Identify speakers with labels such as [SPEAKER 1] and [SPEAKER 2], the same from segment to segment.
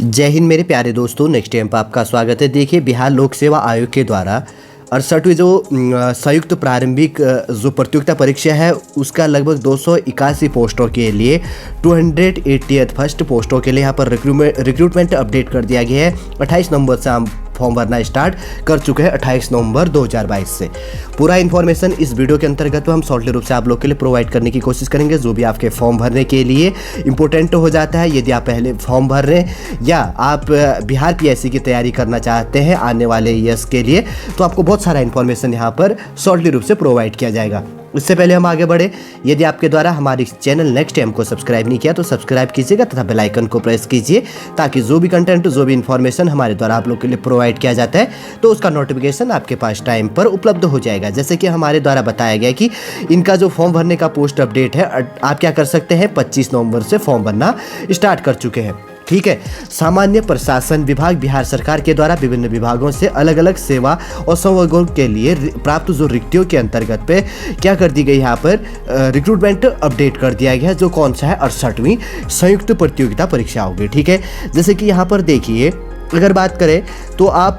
[SPEAKER 1] जय हिंद मेरे प्यारे दोस्तों, नेक्स्ट टाइम पर आपका स्वागत है। देखिए, बिहार लोक सेवा आयोग के द्वारा 68वीं जो संयुक्त प्रारंभिक जो प्रतियोगिता परीक्षा है उसका लगभग 281 पोस्टों के लिए 280th फर्स्ट पोस्टों के लिए यहाँ पर रिक्रूटमेंट अपडेट कर दिया गया है। 28 नवंबर से हम फॉर्म भरना स्टार्ट कर चुके हैं 28 नवंबर 2022 से। पूरा इन्फॉर्मेशन इस वीडियो के अंतर्गत तो हम शॉर्टली रूप से आप लोग के लिए प्रोवाइड करने की कोशिश करेंगे, जो भी आपके फॉर्म भरने के लिए इंपॉर्टेंट हो जाता है। यदि आप पहले फॉर्म भर रहे हैं या आप बिहार पीएससी की तैयारी करना चाहते हैं आने वाले ईयर्स के लिए, तो आपको बहुत सारा इन्फॉर्मेशन यहाँ पर शॉर्टली रूप से प्रोवाइड किया जाएगा। इससे पहले हम आगे बढ़े, यदि आपके द्वारा हमारे चैनल नेक्स्ट टाइम को सब्सक्राइब नहीं किया तो सब्सक्राइब कीजिएगा तथा बेल आइकन को प्रेस कीजिए, ताकि जो भी कंटेंट, जो भी इन्फॉर्मेशन हमारे द्वारा आप लोग के लिए प्रोवाइड किया जाता है तो उसका नोटिफिकेशन आपके पास टाइम पर उपलब्ध हो जाएगा। जैसे कि हमारे द्वारा बताया गया कि इनका जो फॉर्म भरने का पोस्ट अपडेट है, आप क्या कर सकते हैं, 25 नवंबर से फॉर्म भरना स्टार्ट कर चुके हैं। ठीक है। सामान्य प्रशासन विभाग बिहार सरकार के द्वारा विभिन्न विभागों से अलग अलग सेवा और संवर्गों के लिए प्राप्त जो रिक्तियों के अंतर्गत पे क्या कर दी गई, यहाँ पर रिक्रूटमेंट अपडेट कर दिया गया है, जो कौन सा है 68वीं संयुक्त प्रतियोगिता परीक्षा होगी। ठीक है। जैसे कि यहाँ पर देखिए, अगर बात करें तो आप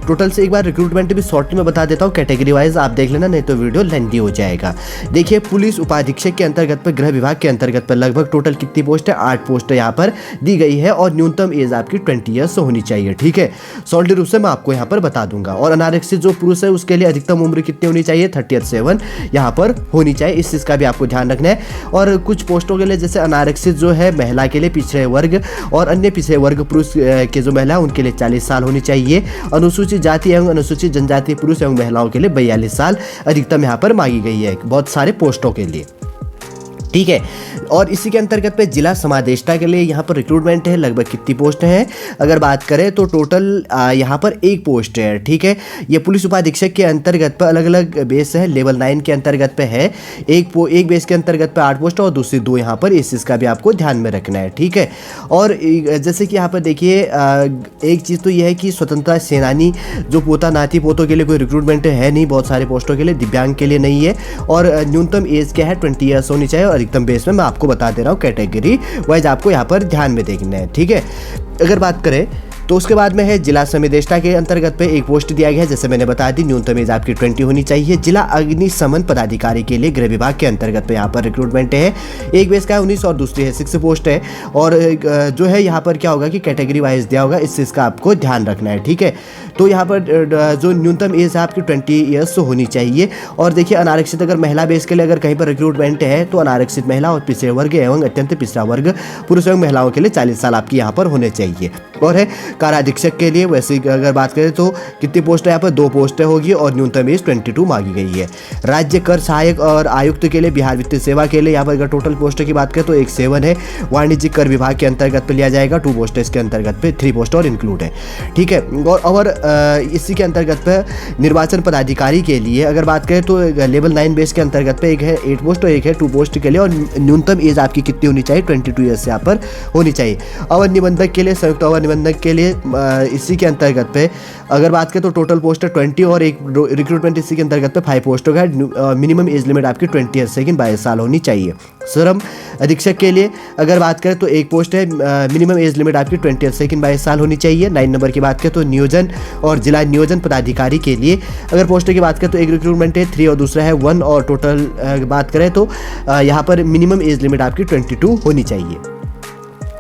[SPEAKER 1] टोटल से एक बार रिक्रूटमेंट भी शॉर्ट में बता देता हूँ, कैटेगरी वाइज आप देख लेना, नहीं तो वीडियो लेंथी हो जाएगा। देखिए, पुलिस उपाधीक्षक के अंतर्गत पर, गृह विभाग के अंतर्गत पर लगभग टोटल कितनी पोस्ट है, 8 पोस्ट यहाँ पर दी गई है और न्यूनतम एज आपकी 20 ईयर्स होनी चाहिए। ठीक है। शॉर्टली रूप से मैं आपको यहाँ पर बता दूंगा। और अनारक्षित जो पुरुष है उसके लिए अधिकतम उम्र कितनी होनी चाहिए, 37 यहाँ पर होनी चाहिए। इस चीज़ का भी आपको ध्यान रखना है। और कुछ पोस्टों के लिए जैसे अनारक्षित जो है महिला के लिए पिछड़े वर्ग और अन्य पिछड़े वर्ग पुरुष के जो महिला उनके लिए 40 साल होनी चाहिए। अनुसूचित जाति एवं अनुसूचित जनजाति पुरुष एवं महिलाओं के लिए 42 साल अधिकतम यहाँ पर मांगी गई है बहुत सारे पोस्टों के लिए। ठीक है। और इसी के अंतर्गत पे जिला समादेष्टा के लिए यहाँ पर रिक्रूटमेंट है, लगभग कितनी पोस्ट हैं, अगर बात करें तो टोटल यहाँ पर 1 पोस्ट है। ठीक है। ये पुलिस उपाधीक्षक के अंतर्गत पर अलग अलग बेस है, लेवल 9 के अंतर्गत पे है, एक बेस के अंतर्गत पे 8 पोस्ट और दूसरी 2 यहाँ पर, इस चीज़ का भी आपको ध्यान में रखना है। ठीक है। और जैसे कि यहाँ पर देखिए, एक चीज़ तो यह है कि स्वतंत्रता सेनानी जो पोता नाती पोतों के लिए कोई रिक्रूटमेंट है नहीं, बहुत सारे पोस्टों के लिए, दिव्यांग के लिए नहीं है। और न्यूनतम एज क्या है, 20 ईयर्स होनी चाहिए। और अधिकतम बेस में मैं आपको बता दे रहा हूँ, कैटेगरी वाइज आपको यहाँ पर ध्यान में देखना है। ठीक है। अगर बात करें तो उसके बाद में है जिला समादेष्टा के अंतर्गत पे 1 पोस्ट दिया गया है, जैसे मैंने बता दी, न्यूनतम एज आपकी 20 होनी चाहिए। जिला अग्निशमन पदाधिकारी के लिए गृह विभाग के अंतर्गत पे यहाँ पर रिक्रूटमेंट है, एक बेस का है 19 और दूसरी है 6 पोस्ट है। और जो है यहाँ पर क्या होगा कि कैटेगरी वाइज दिया होगा, इस चीज़ का आपको ध्यान रखना है। ठीक है। तो यहाँ पर जो न्यूनतम एज है आपकी 20 ईयर्स होनी चाहिए। और देखिए, अनारक्षित अगर महिला बेस के लिए अगर कहीं पर रिक्रूटमेंट है तो अनारक्षित महिला और पिछड़े वर्ग एवं अत्यंत पिछड़ा वर्ग पुरुष एवं महिलाओं के लिए 40 साल आपकी यहाँ पर होने चाहिए। और है काराधीक्षक के लिए, वैसे अगर बात करें तो कितनी पोस्ट है, यहाँ पर 2 पोस्टें होगी और न्यूनतम एज 22 मांगी गई है। राज्य कर सहायक और आयुक्त के लिए, बिहार वित्तीय सेवा के लिए यहाँ पर अगर टोटल पोस्ट की बात करें तो 7 है। वाणिज्यिक कर विभाग के अंतर्गत पे लिया जाएगा, 2 पोस्ट इसके अंतर्गत पे, 3 पोस्ट और इंक्लूड है। ठीक है। और इसी के अंतर्गत पे निर्वाचन पदाधिकारी के लिए अगर बात करें तो लेवल 9 बेस के अंतर्गत पे एक है 8 पोस्ट और एक है 2 पोस्ट के लिए। और न्यूनतम एज आपकी कितनी होनी चाहिए, 22 ईयर्स यहाँ पर होनी चाहिए। अवर निबंधक के लिए, संयुक्त अवर निबंधक के लिए इसी के अंतर्गत पे अगर बात करें तो टोटल पोस्ट है 20 और एक रिक्रूटमेंट इसी के अंतर्गत पे 5 पोस्टों का है। मिनिमम एज लिमिट आपकी 20 ईयर्स से 22 साल होनी चाहिए। श्रम अधीक्षक के लिए अगर बात करें तो 1 पोस्ट है, मिनिमम एज लिमिट आपकी 20 ईयर्स से 22 साल होनी चाहिए। 9 नंबर की बात करें तो नियोजन और जिला नियोजन पदाधिकारी के लिए अगर पोस्ट की बात करें तो एक रिक्रूटमेंट है 3 और दूसरा है 1। और टोटल बात करें तो यहाँ पर मिनिमम एज लिमिट आपकी 22 होनी चाहिए।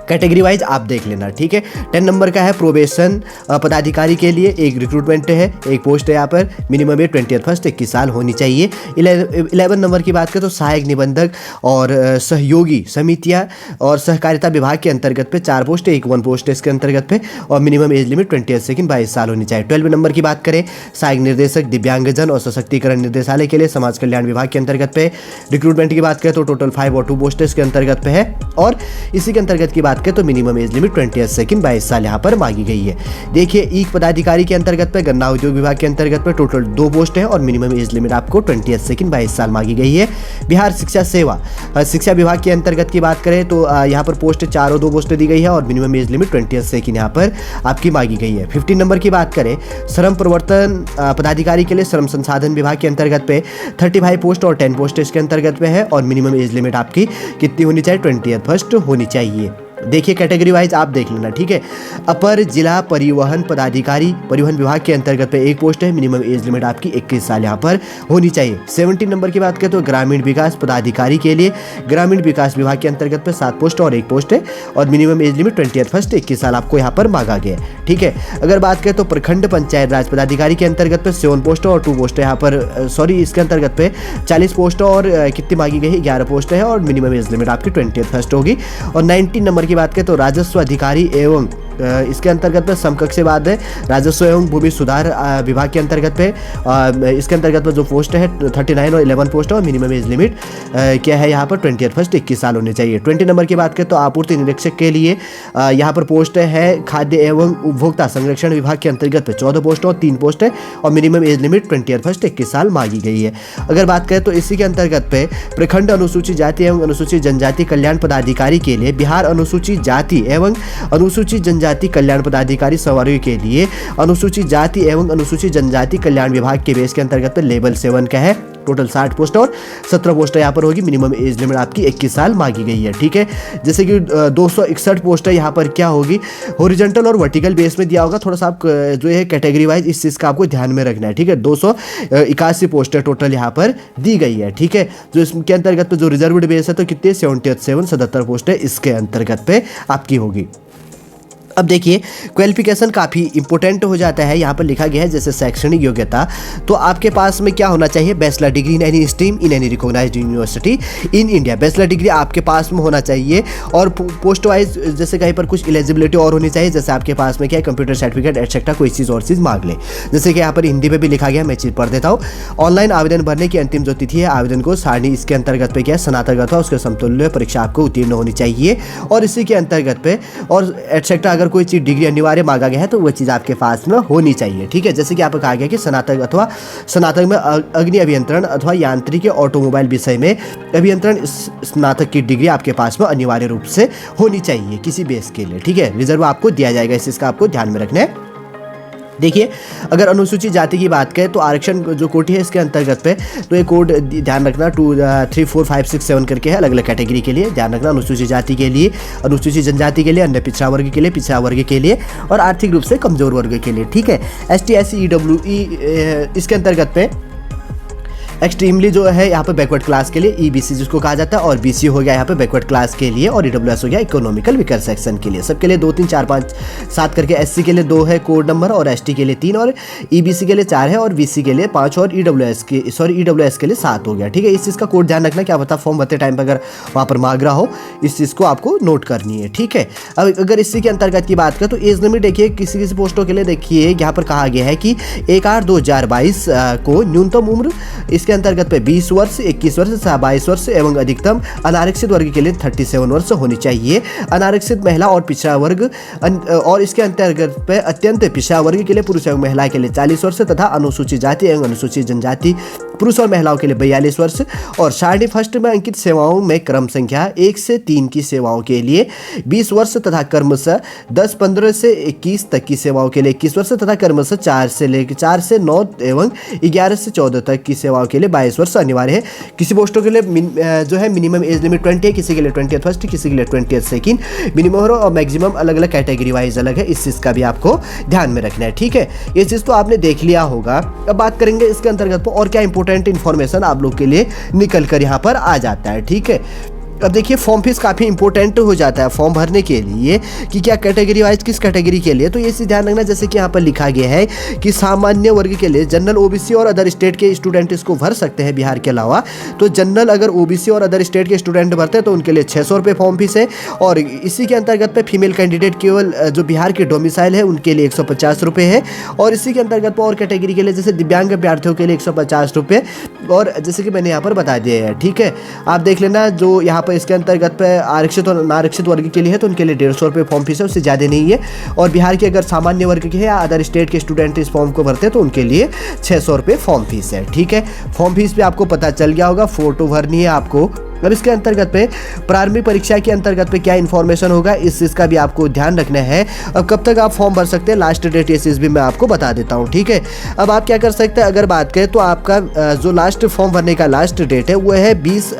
[SPEAKER 1] कैटेगरी वाइज आप देख लेना। ठीक है। 10 नंबर का है प्रोबेशन पदाधिकारी के लिए, एक रिक्रूटमेंट है, 1 पोस्ट है यहाँ पर, मिनिमम एज 20 फर्स्ट 21 साल होनी चाहिए। 11 नंबर की बात करें तो सहायक निबंधक और सहयोगी समितियाँ और सहकारिता विभाग के अंतर्गत पे 4 पोस्ट है, 1 पोस्ट है इसके अंतर्गत पे, और मिनिमम एज लिमिट 20 से 22 साल होनी चाहिए। 12 नंबर की बात करें, सहायक निर्देशक दिव्यांगजन और सशक्तिकरण निर्देशालय के लिए, समाज कल्याण विभाग के अंतर्गत पे रिक्रूटमेंट की बात करें तो टोटल 5 और 2 पोस्ट इसके अंतर्गत पे है। और इसी के अंतर्गत की बात के तो मिनिमम एज लिमिट 20 से 22 साल यहाँ पर मांगी गई है। देखिए, ईक पदाधिकारी के अंतर्गत पे, गन्ना उद्योग विभाग के अंतर्गत पे टोटल 2 पोस्ट है और मिनिमम एज लिमिट आपको 20 से 22 साल मांगी गई है। बिहार शिक्षा सेवा शिक्षा विभाग के अंतर्गत की बात करें तो यहाँ पर पोस्ट 4 और 2 पोस्ट दी गई है और मिनिमम एज लिमिट 20 से यहाँ पर आपकी मांगी गई है। 15 नंबर की बात करें, श्रम प्रवर्तन पदाधिकारी के लिए श्रम संसाधन विभाग के अंतर्गत पे 35 पोस्ट और 10 पोस्ट इसके अंतर्गत पे है और मिनिमम एज लिमिट आपकी कितनी होनी चाहिए, 20 फर्स्ट होनी चाहिए। देखिए कैटेगरी वाइज आप देख लेना, ठीक है। अपर जिला परिवहन पदाधिकारी, परिवहन विभाग के अंतर्गत पे एक पोस्ट है, मिनिमम एज लिमिट आपकी 21 साल यहाँ पर होनी चाहिए। 17 नंबर की बात करें तो ग्रामीण विकास पदाधिकारी के लिए ग्रामीण विकास विभाग के अंतर्गत पे 7 पोस्ट और 1 पोस्ट है, और मिनिमम एज लिमिट 21 साल आपको यहाँ पर मांगा गया है, ठीक है। अगर बात करें तो प्रखंड पंचायत राज पदाधिकारी के अंतर्गत पे 7 पोस्ट और 2 पोस्ट है यहाँ पर, सॉरी इसके अंतर्गत पे 40 पोस्ट और कितनी मांगी गई है, 11 पोस्ट है, और मिनिमम एज लिमिट आपकी 21 होगी। और 19 नंबर की बात करें तो राजस्व अधिकारी एवं इसके अंतर्गत में समकक्ष से बात है राजस्व एवं भूमि सुधार विभाग के अंतर्गत पे इसके अंतर्गत में जो पोस्ट है 39 और 11 पोस्ट है, और मिनिमम एज लिमिट क्या है यहाँ पर 21 साल होने चाहिए। 20 नंबर की बात करें तो आपूर्ति निरीक्षक के लिए यहाँ पर पोस्ट है खाद्य एवं उपभोक्ता संरक्षण विभाग के अंतर्गत पे 14 पोस्ट और 3 पोस्ट है, और मिनिमम एज लिमिट 21 साल मांगी गई है। अगर बात करें तो इसी के अंतर्गत पे प्रखंड अनुसूचित जाति एवं अनुसूचित जनजाति कल्याण पदाधिकारी के लिए बिहार अनुसूचित जाति एवं अनुसूचित जनजाति कल्याण पदाधिकारी संवर्ग के लिए अनुसूचित जाति एवं अनुसूचित जनजाति कल्याण विभाग के बेस के अंतर्गत लेवल 7 का है। टोटल 60 पोस्ट और 17 पोस्ट यहाँ पर होगी, मिनिमम एज लिमिट आपकी 21 साल मांगी गई है, ठीक है। जैसे कि 261 पोस्ट है यहाँ पर क्या होगी, हॉरिजॉन्टल और वर्टिकल बेस में दिया होगा, थोड़ा सा आप जो है कैटेगरी वाइज इस चीज़ का आपको ध्यान में रखना है, ठीक है। 281 पोस्ट है टोटल यहाँ पर दी गई है, ठीक है। जो इसके अंतर्गत जो रिजर्व्ड बेस है तो कितने 77 पोस्ट है इसके अंतर्गत पे आपकी होगी। अब देखिए क्वालिफिकेशन काफ़ी इंपॉर्टेंट हो जाता है, यहाँ पर लिखा गया है जैसे शैक्षणिक योग्यता, तो आपके पास में क्या होना चाहिए, bachelor degree in any stream in any recognised university in India, bachelor degree आपके पास में होना चाहिए। और पोस्ट वाइज जैसे कहीं पर कुछ एलिजिबिलिटी और होनी चाहिए, जैसे आपके पास में क्या है कंप्यूटर सर्टिफिकेट एटसेट्रा, कोई चीज़ और चीज़ मांग ले, जैसे कि यहाँ पर हिंदी में भी लिखा गया, मैं चीज़ पढ़ देता हूँ। ऑनलाइन आवेदन भरने की अंतिम जो तिथि है आवेदन को सारणी इसके अंतर्गत पे क्या है स्नातक अथवा उसके समतुल्य परीक्षा आपको उत्तीर्ण होनी चाहिए, और इसी के अंतर्गत पे और एटसेट्रा अगर कोई चीज़ डिग्री अनिवार्य मांगा गया है तो वो चीज़ आपके पास में होनी चाहिए, ठीक है। जैसे कि आपको कहा गया कि स्नातक अथवा स्नातक में अग्नि अभियंत्रण अथवा यांत्रिक ऑटोमोबाइल विषय में अभियंत्रण स्नातक की डिग्री आपके पास में अनिवार्य रूप से होनी चाहिए किसी बेस के लिए, ठीक है। रिजर्व आपको दिया जाएगा, इस चीज़ का आपको ध्यान में रखना है। देखिए अगर अनुसूचित जाति की बात करें तो आरक्षण जो कोटि है इसके अंतर्गत पे तो ये कोड ध्यान रखना 2, 3, 4, 5, 6, 7 करके है, अलग अलग कैटेगरी के लिए ध्यान रखना। अनुसूचित जाति के लिए, अनुसूचित जनजाति के लिए, अन्य पिछड़ा वर्ग के लिए, पिछड़ा वर्ग के लिए, और आर्थिक रूप से कमजोर वर्ग के लिए, ठीक है। ST SC EWE इसके अंतर्गत पे एक्सट्रीमली जो है यहाँ पे बैकवर्ड क्लास के लिए EBC जिसको कहा जाता है, और BC हो गया यहाँ पे बैकवर्ड क्लास के लिए, और EWS हो गया इकोनॉमिकल वीकर सेक्शन के लिए। सबके लिए 2, 3, 4, 5, 7 करके SC के लिए 2 है कोड नंबर, और ST के लिए 3, और EBC के लिए 4 है, और BC के लिए 5, और EWS के लिए 7 हो गया, ठीक है। इस चीज़ का कोड ध्यान रखना, क्या पता फॉर्म भरते टाइम पर अगर वहाँ पर मांग रहा हो, इस चीज़ को आपको नोट करनी है, ठीक है। अब अगर इसी के अंतर्गत की बात करें तो एज लिमिट देखिए किसी किसी पोस्टों के लिए देखिए यहाँ पर कहा गया है कि 1/8/2022 को न्यूनतम उम्र इसके अंतर्गत पे 20 वर्ष, 21 वर्ष, 22 वर्ष एवं अधिकतम अनारक्षित वर्ग के लिए 37 वर्ष होनी चाहिए। अनारक्षित महिला और पिछड़ा वर्ग और इसके अंतर्गत पे अत्यंत पिछड़ा वर्ग के लिए पुरुष एवं महिला के लिए 40 वर्ष तथा अनुसूचित जाति एवं अनुसूचित जनजाति पुरुष और महिलाओं के लिए 42 वर्ष, और सारणी फर्स्ट में अंकित सेवाओं में क्रम संख्या 1 से 3 की सेवाओं के लिए 20 वर्ष तथा क्रमशः 10-15 से 21 तक की सेवाओं के लिए 21 वर्ष तथा क्रमशः 4 से 9 एवं 11 से 14 तक की सेवाओं के लिए 22 वर्ष अनिवार्य है। किसी पोस्टों के लिए जो है मिनिमम एज लिमिट 20 है, किसी के लिए 21st, किसी के लिए 22nd मिनिमम और मैक्सिमम अलग अलग कैटेगरी वाइज अलग है, इस चीज़ का भी आपको ध्यान में रखना है, ठीक है। ये चीज़ तो आपने देख लिया होगा। अब बात करेंगे इसके अंतर्गत और क्या इंपॉर्टेंट इन्फॉर्मेशन आप लोग के लिए निकल कर यहाँ पर आ जाता है, ठीक है। अब देखिए फॉर्म फीस काफ़ी इंपॉर्टेंट हो जाता है फॉर्म भरने के लिए कि क्या कैटेगरी वाइज किस कैटेगरी के लिए, तो ये चीज़ ध्यान रखना। जैसे कि यहाँ पर लिखा गया है कि सामान्य वर्ग के लिए जनरल OBC और अदर स्टेट के स्टूडेंट इसको भर सकते हैं बिहार के अलावा। तो जनरल अगर OBC और अदर स्टेट के स्टूडेंट भरते हैं तो उनके लिए 600 रुपये फॉर्म फीस है, और इसी के अंतर्गत पे फीमेल कैंडिडेट केवल जो बिहार के डोमिसाइल है उनके लिए 150 रुपये है, और इसी के अंतर्गत पर और कैटेगरी के लिए जैसे दिव्यांग अभ्यर्थियों के लिए 150 रुपये, और जैसे कि मैंने यहाँ पर बता दिया है, ठीक है। आप देख लेना जो यहाँ पर इसके अंतर्गत पे आरक्षित और अनारक्षित वर्ग के लिए है तो उनके लिए 150 रुपये फॉर्म फीस है, उससे ज़्यादा नहीं है। और बिहार के अगर सामान्य वर्ग के है या अदर स्टेट के स्टूडेंट इस फॉर्म को भरते हैं तो उनके लिए 600 रुपये फॉर्म फीस है, ठीक है। फॉर्म फीस पे आपको पता चल गया होगा। फोटो भरनी है आपको अब इसके अंतर्गत पे प्रारंभिक परीक्षा के अंतर्गत पे क्या इन्फॉर्मेशन होगा, इस चीज़ का भी आपको ध्यान रखना है। अब कब तक आप फॉर्म भर सकते हैं, लास्ट डेट, ये चीज़ भी मैं आपको बता देता हूँ, ठीक है। अब आप क्या कर सकते हैं, अगर बात करें तो आपका जो लास्ट फॉर्म भरने का लास्ट डेट है वो है 20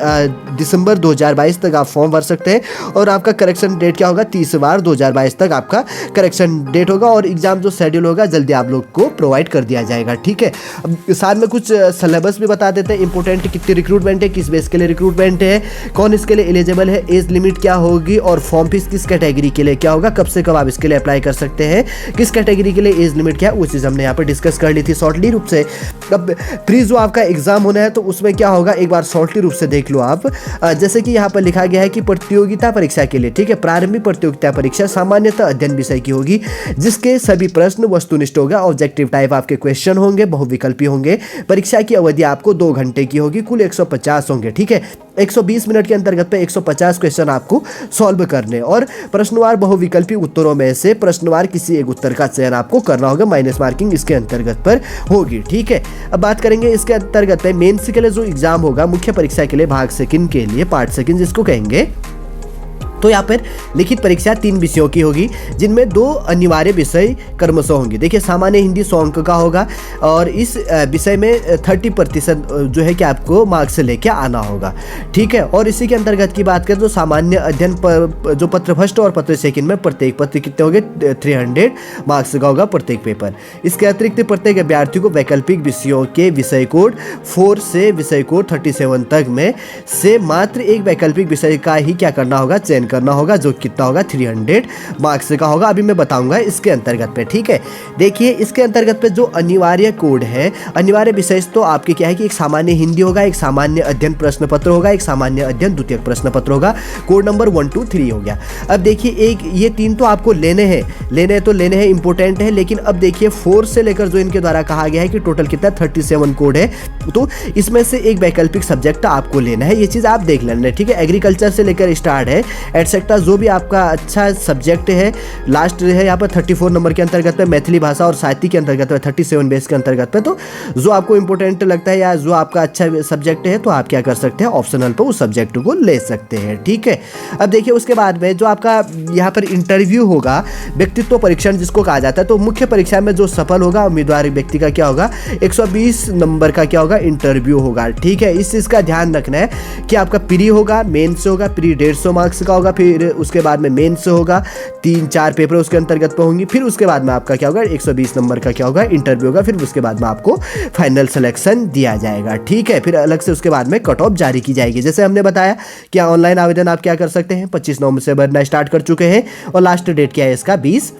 [SPEAKER 1] दिसंबर 2022 तक आप फॉर्म भर सकते हैं। और आपका करेक्शन डेट क्या होगा, 30/2022 तक आपका करेक्शन डेट होगा। और एग्जाम जो शेड्यूल होगा जल्दी आप लोग को प्रोवाइड कर दिया जाएगा, ठीक है। अब साथ में कुछ सिलेबस भी बता देते हैं इंपॉर्टेंट, कितनी रिक्रूटमेंट है, किस बेस के लिए रिक्रूटमेंट है, कौन इसके लिए एलिजिबल है, एज लिमिट क्या होगी, और फॉर्म फीस किस कैटेगरी के लिए क्या होगा, कब से कब आप इसके लिए अप्लाई कर सकते हैं, किस कैटेगरी के लिए एज लिमिट क्या है, वो चीज़ हमने यहाँ पर डिस्कस कर ली थी शॉर्टली रूप से। अब प्री जो आपका एग्जाम होना है तो उसमें क्या होगा, एक बार शॉर्टली रूप से देख लो आप। जैसे कि यहाँ पर लिखा गया है कि प्रतियोगिता परीक्षा के लिए, ठीक है, प्रारंभिक प्रतियोगिता परीक्षा सामान्यतः अध्ययन विषय की होगी, जिसके सभी प्रश्न वस्तुनिष्ठ होगा, ऑब्जेक्टिव टाइप आपके क्वेश्चन होंगे, बहुविकल्पी होंगे। परीक्षा की अवधि आपको 2 घंटे की होगी, कुल 150 होंगे, ठीक है। 120 मिनट के अंतर्गत पे 150 क्वेश्चन आपको सॉल्व करने, और प्रश्नवार बहुविकल्पी उत्तरों में से प्रश्नवार किसी एक उत्तर का चयन आपको करना होगा, माइनस मार्किंग इसके अंतर्गत पर होगी, ठीक है। अब बात करेंगे इसके अंतर्गत पे मेंस के लिए जो एग्जाम होगा, मुख्य परीक्षा के लिए भाग सेकंड के लिए, पार्ट सेकंड जिसको कहेंगे, तो यहाँ पर लिखित परीक्षा 3 विषयों की होगी, जिनमें 2 अनिवार्य विषय क्रमशः होंगे। देखिए, सामान्य हिंदी 100 अंक का होगा, और इस विषय में 30% जो है कि आपको मार्क्स लेके आना होगा, ठीक है। और इसी के अंतर्गत की बात करें तो सामान्य अध्ययन पर जो पत्र फर्स्ट और पत्र सेकंड में प्रत्येक पत्र कितने होंगे, 300 मार्क्स का होगा प्रत्येक पेपर। इसके अतिरिक्त प्रत्येक अभ्यर्थी को वैकल्पिक विषयों के विषय कोड 4 से विषय कोड 37 तक में से मात्र एक वैकल्पिक विषय का ही क्या करना होगा, चयन करना होगा, जो कितना होगा, 300 मार्क्स का होगा। अभी मैं बताऊंगा इसके अंतर्गत पे, ठीक है। देखिए, इसके अंतर्गत पे जो अनिवार्य कोड है, अनिवार्य विषय तो आपके क्या है कि एक सामान्य हिंदी होगा, एक सामान्य अध्ययन प्रश्न पत्र होगा, एक सामान्य अध्ययन द्वितीयक प्रश्न पत्र होगा, कोड नंबर 1 2 3 हो गया। अब देखिए, एक ये 3 तो आपको लेने हैं, इंपॉर्टेंट है। लेकिन अब देखिए 4 से लेकर जो इनके द्वारा कहा गया है कि टोटल कितना 37 कोड है, तो इसमें से एक वैकल्पिक सब्जेक्ट आपको लेना है, ये चीज आप देख लेना है, ठीक है। एग्रीकल्चर से लेकर स्टार्ट है, एटसेट्रा, जो भी आपका अच्छा सब्जेक्ट है। लास्ट है यहाँ पर 34 नंबर के अंतर्गत पे मैथिली भाषा और साहित्य के अंतर्गत पे 37 बेस के अंतर्गत पे, तो जो आपको इंपॉर्टेंट लगता है या जो आपका अच्छा सब्जेक्ट है तो आप क्या कर सकते हैं, ऑप्शनल पर उस सब्जेक्ट को ले सकते हैं, ठीक है। अब देखिए, उसके बाद में जो आपका यहाँ पर इंटरव्यू होगा, व्यक्तित्व परीक्षण जिसको कहा जाता है, तो मुख्य परीक्षा में जो सफल होगा उम्मीदवार व्यक्ति का क्या होगा, 120 नंबर का क्या होगा, इंटरव्यू होगा, ठीक है। इस चीज का ध्यान रखना है कि आपका प्री होगा, मेन से होगा, प्री 150 मार्क्स का होगा, फिर उसके बाद में मेन से होगा, 3-4 पेपर उसके अंतर्गत पे होंगी, फिर उसके बाद में आपका क्या होगा, 120 नंबर का क्या होगा, इंटरव्यू होगा, फिर उसके बाद में आपको फाइनल सिलेक्शन दिया जाएगा, ठीक है। फिर अलग से उसके बाद में कट ऑफ जारी की जाएगी। जैसे हमने बताया कि ऑनलाइन आवेदन आप क्या कर सकते हैं, 25 नवंबर से भरना स्टार्ट कर चुके हैं, और लास्ट डेट क्या है इसका, 20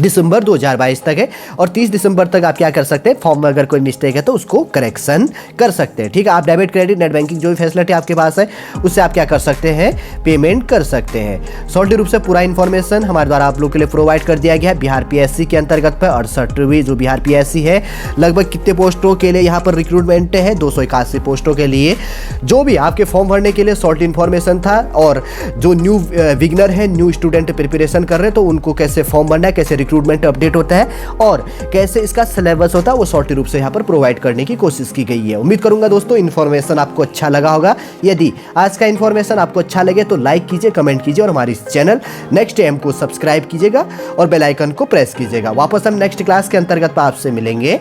[SPEAKER 1] दिसंबर 2022 तक है। और 30 दिसंबर तक आप क्या कर सकते हैं, फॉर्म में अगर कोई मिस्टेक है तो उसको करेक्शन कर सकते हैं, ठीक है। आप डेबिट, क्रेडिट, नेट बैंकिंग जो भी फैसिलिटी आपके पास है उससे आप क्या कर सकते हैं, पेमेंट कर सकते हैं। सॉल्टी रूप से पूरा इन्फॉर्मेशन हमारे द्वारा आप लोग के लिए प्रोवाइड कर दिया गया है। बिहार पीएससी के अंतर्गत पर 68वीं जो बिहार पीएससी है, लगभग कितने पोस्टों के लिए यहाँ पर रिक्रूटमेंट है, 281 पोस्टों के लिए। जो भी आपके फॉर्म भरने के लिए शॉर्ट इन्फॉर्मेशन था, और जो न्यू बिगनर है, न्यू स्टूडेंट प्रिपरेशन कर रहे हैं, तो उनको कैसे फॉर्म भरना है, कैसे रिक्रूटमेंट अपडेट होता है और कैसे इसका सिलेबस होता है, वो शॉर्ट रूप से यहाँ पर प्रोवाइड करने की कोशिश की गई है। उम्मीद करूंगा दोस्तों इन्फॉर्मेशन आपको अच्छा लगा होगा। यदि आज का इन्फॉर्मेशन आपको अच्छा लगे तो लाइक कीजिए, कमेंट कीजिए, और हमारे इस चैनल नेक्स्ट एम को सब्सक्राइब कीजिएगा और बेल आइकन को प्रेस कीजिएगा। वापस हम नेक्स्ट क्लास के अंतर्गत आपसे मिलेंगे।